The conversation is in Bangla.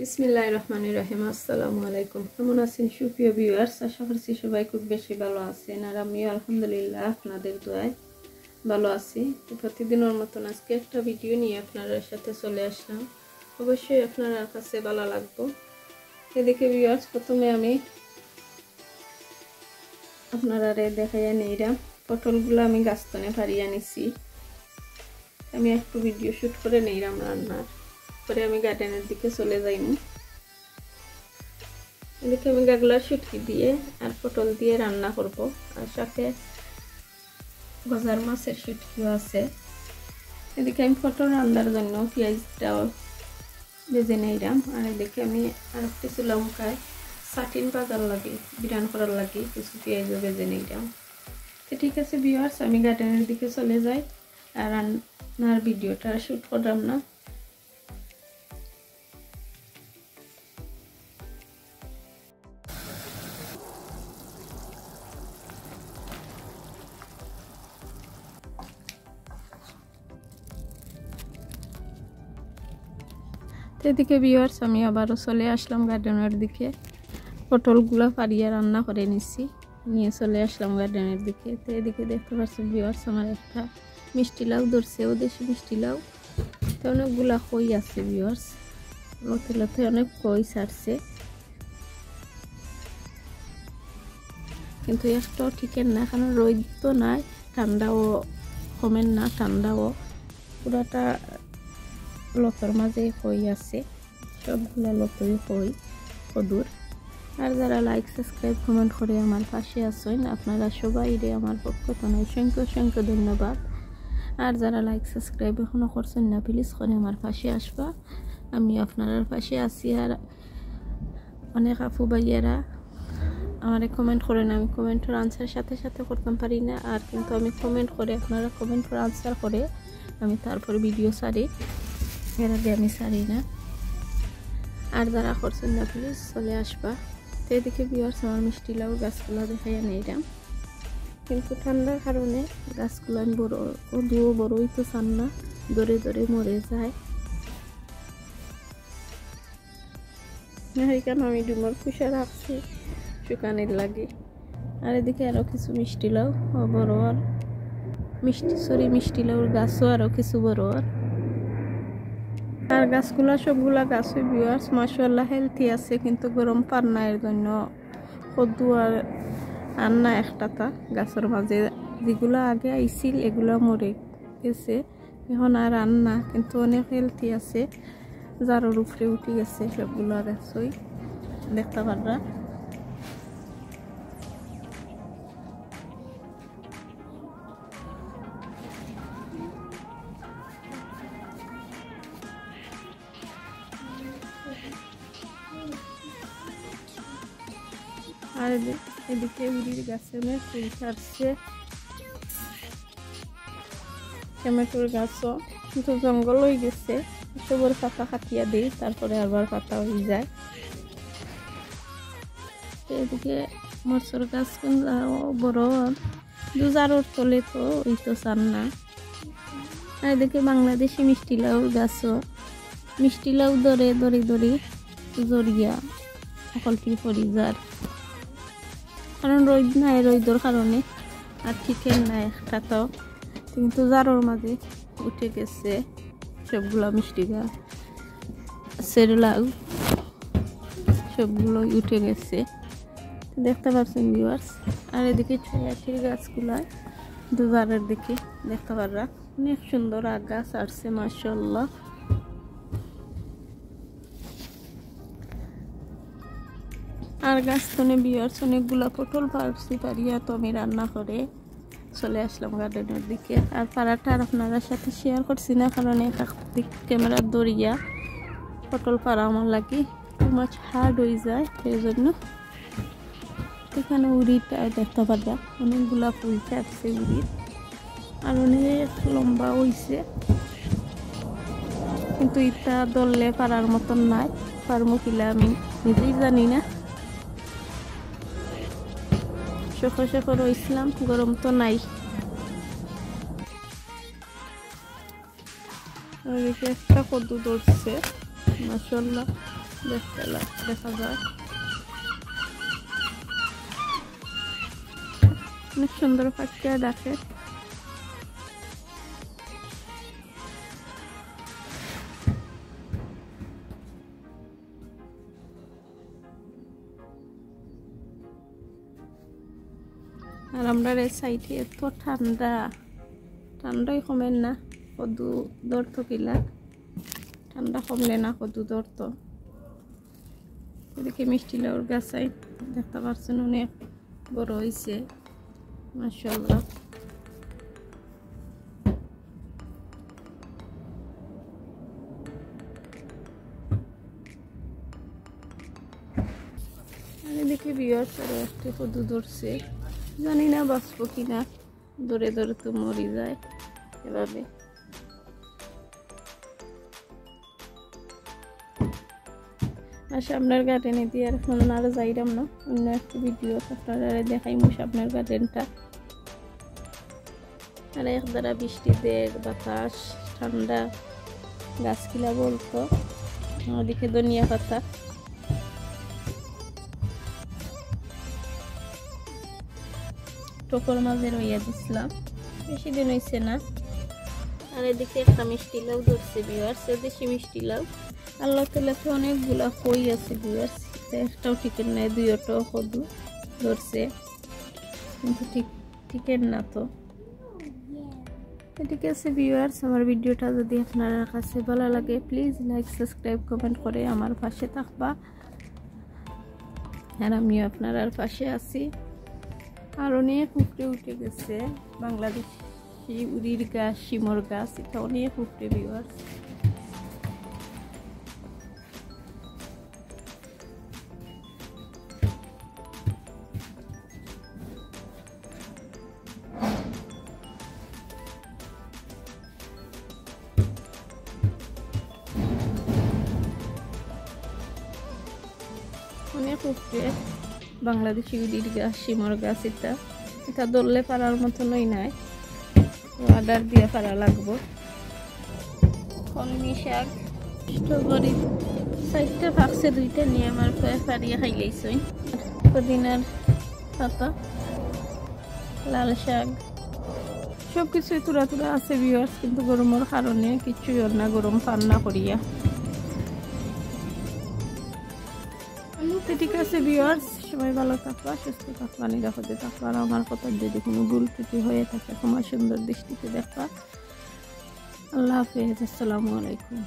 বিসমিল্লাহির রহমানির রহিম। আসসালামু আলাইকুম। কেমন আছেন সুপ্রিয় ভিউয়ার্স? আশা করছি সবাই খুব বেশি ভালো আছেন, আর আমিও আলহামদুলিল্লাহ আপনাদের দোয়ায় ভালো আছি। তো প্রতিদিনের মতন আজকে একটা ভিডিও নিয়ে আপনাদের সাথে চলে আসলাম। অবশ্যই আপনারা কাছে ভালো লাগবে। এদিকে ভিউয়ার্স, প্রথমে আমি আপনারা দেখাইয়া নিলাম পটলগুলো আমি গাছতনে পারিয়া নিছি। আমি একটু ভিডিও শুট করে নিলাম রান্নার পরে আমি গার্ডেনের দিকে চলে যাইনি। এদিকে আমি গাগলার শুটকি দিয়ে আর পটল দিয়ে রান্না করব, আর সাথে গজার মাছের শুটকিও আছে। এদিকে আমি পটল রান্নার জন্য পেঁয়াজটাও ভেজে নিলাম, আর এদিকে আমি আর কিছু লঙ্কায় সাটিন বাজার লাগে বিরান করার লাগে কিছু পেঁয়াজও ভেজে নিলাম। তো ঠিক আছে ভিউয়ার্স, আমি গার্ডেনের দিকে চলে যাই আর রান্নার ভিডিওটা শুট করলাম না। এদিকে ভিউয়ার্স, আমি আবারও চলে আসলাম গার্ডেনের দিকে। পটলগুলো পারিয়ে রান্না করে নিয়ে চলে আসলাম গার্ডেনের দিকে। তো এদিকে দেখতে পাচ্ছেন ভিউয়ার্স, আমার একটা মিষ্টি লাউ ধরছে, ও দেশি মিষ্টি লাউ। তো অনেকগুলা কই আছে ভিউয়ার্স, লতে লতে অনেক কই ছাড়ছে, কিন্তু একটাও ঠিকের না, কারণ রোদ তো নাই, ঠান্ডাও কমেন না, ঠান্ডাও পুরাটা লতার মাঝে কই আছে, সবগুলা লতই কই কদুর। আর যারা লাইক সাবস্ক্রাইব কমেন্ট করে আমার পাশে আছেন, আপনারা সবাই আমার পক্ষ থেকে অসংখ্য অসংখ্য ধন্যবাদ। আর যারা লাইক সাবস্ক্রাইব এখনো করছেন না, প্লিজ করে আমার পাশে আসবা, আমি আপনার পাশে আছি। আর অনেক আপু ভাইয়েরা আমারে কমেন্ট করেন, আমি কমেন্টের আনসার সাথে সাথে করতে পারি না, আর কিন্তু আমি কমেন্ট করে আপনারা কমেন্টের আনসার করে আমি তারপরে ভিডিও ছাড়ি, এর আগে আমি ছাড়ি না। আর যারা করছেন না প্লিজ চলে আসবা। তো এদিকে ভিউয়ার্স, আমার মিষ্টি লাউ গাছগুলো দেখাইয়া নিলাম, কিন্তু ঠান্ডার কারণে গাছগুলো আমি বড়ই তো চান না, দরে দরে মরে যায়। এইখানে আমি ডুমোর খুশা রাখছি শুকানির লাগে। আর এদিকে আরো কিছু মিষ্টি লাউ বড়, আর মিষ্টি লাউর গাছও আরো কিছু বড়। আর গাছগুলা সবগুলা গাছই ভিউয়ার্স মাশাআল্লাহ হেলথি আছে, কিন্তু গরম পার না, এর জন্য কদ্দু আর আন্না একটাতা গাছের মাঝে যেগুলা আগে আইছিল এগুলা মরে গেছে, এখন আর আন্না, কিন্তু অনেক হেলথি আছে, জারোর উপরে উঠে গেছে সবগুলা গাছই দেখতে পাররা। আর এদিকে উড়ির গাছে অনেক ফুল ছাড়ছে, টমেটোর গাছও কিন্তু জঙ্গল হয়ে গেছে, সবর পাতা কাটিয়া দিই, তারপরে আবার পাতা হয়ে যায়। এদিকে মরচর গাছ বড়, দুজারোর তলে তো ওই তো চান না। আর এদিকে বাংলাদেশি মিষ্টি লাউর গাছও, মিষ্টি লাউ দরে দড়ি দড়ি জড়িয়া সকলটি পরি যার, কারণ রোদ নাই, রোদর কারণে আর ঠিকের নাই একটাও, কিন্তু জারোর মাঝে উঠে গেছে সবগুলো মিষ্টি গাছ, লাউ সবগুলো উঠে গেছে দেখতে পাচ্ছেন ভিউয়ার্স। আর এদিকে ছয়াটির গাছগুলায় দুজারের দিকে দেখতে পাররা অনেক সুন্দর আগ গাছ আসছে মাশাআল্লাহ। আর গাছতনে ভিউয়ার্স অনেকগুলা পটল পারিয়া তো আমি রান্না করে চলে আসলাম গার্ডেনের দিকে। আর পাড়াটা আর আপনারা সাথে শেয়ার করছি না, কারণ এক ক্যামেরা দরিয়া পটল পাড়া আমার লাগে টু মাছ হার্ড হয়ে যায়, সেই জন্য। এখানে উড়িটা দেখতে পারবা অনেকগুলা ফুল ছাড়ছে উড়ির, আর অনেক লম্বা হয়েছে, কিন্তু এটা দললে পাড়ার মতন নাই, পারমো কিলা আমি নিজেই জানি না। সকাল সকাল রয়েছিলাম, গরম তো নাই। একটা কদ্দু ধরছে মাশাআল্লাহ, দেখা যায়। অনেক সুন্দর পাখিটা ডাকে। আর আমরা এই সাইডে এত ঠান্ডাই কমেন না, কদু দৌড়তো কিলা ঠান্ডা কমলে না কদু দৌড়তো। এদিকে মিষ্টি লাউর গাছাই দেখতে পাচ্ছেন অনেক বড় হয়েছে মাশাআল্লাহ। আর এদিকে বিয়ার পরে একটা কদু ধরছে, জানি না বাঁচবো কিনা, দৌড়ে দৌড়ে তো মরি যায় এভাবে। আর সামনের গার্ডেনে দিয়ে আর এখন আর যাইরাম না, অন্য একটা ভিডিও আপনারা দেখাইমু সামনের গার্ডেনটা। আর এক দ্বারা বৃষ্টি দেয়, বাতাস ঠান্ডা, গাছগুলা বলতো। ওদিকে ধনিয়া পাতা, টোকর মাঝে রইয়া দিছিলাম, বেশি দিন হয়েছে না। আর এদিকে একটা মিষ্টি লাউ ধরছে ভিউয়ার্স, দেশি মিষ্টি লাউ। আল্লাহ তাআলাতে অনেকগুলা কই আছে ভিউয়ার্স, একটাও টিকেন নাই, দুইটাও কদু ধরছে কিন্তু টিকেন না। তো ঠিক আছে ভিউয়ার্স, আমার ভিডিওটা যদি আপনার কাছে ভালো লাগে প্লিজ লাইক, সাবস্ক্রাইব, কমেন্ট করে আমার পাশে থাকবা। আর আমিও আপনার পাশে আছি। আর অনেক উপরে উঠে গেছে বাংলাদেশি উড়ির গাছ, শিমর গাছ, এটা অনেক উপরে ভিউয়ার্স। অনেক উপরে বাংলাদেশি উড়ির গাছ, শিমর গাছ, এটা ধরলে পারার মতনই নাই, আদার দিয়ে পারা লাগবো। কলমি শাক, স্ট্রবেরি চারটা ভাগছে, দুইটা নিয়ে আমার পারিয়ে খাইলেইছই। পুদিনার পাতা, লাল শাক, সবকিছুই তুরা তুরা আছে ভিউয়ার্স, কিন্তু গরমের কারণে কিছুই ওর না, গরম পান্না করিয়া। ঠিক আছে ভিউয়ার্স, সবাই ভালো থাকবা, সুস্থ থাকবা, নিরাপদে থাকবা। আর আমার কথা যদি কোনো ভুল ত্রুটি হয়ে থাকে তোমার সুন্দর দৃষ্টিতে দেখবা। আল্লাহ হাফেজ, আসসালামু আলাইকুম।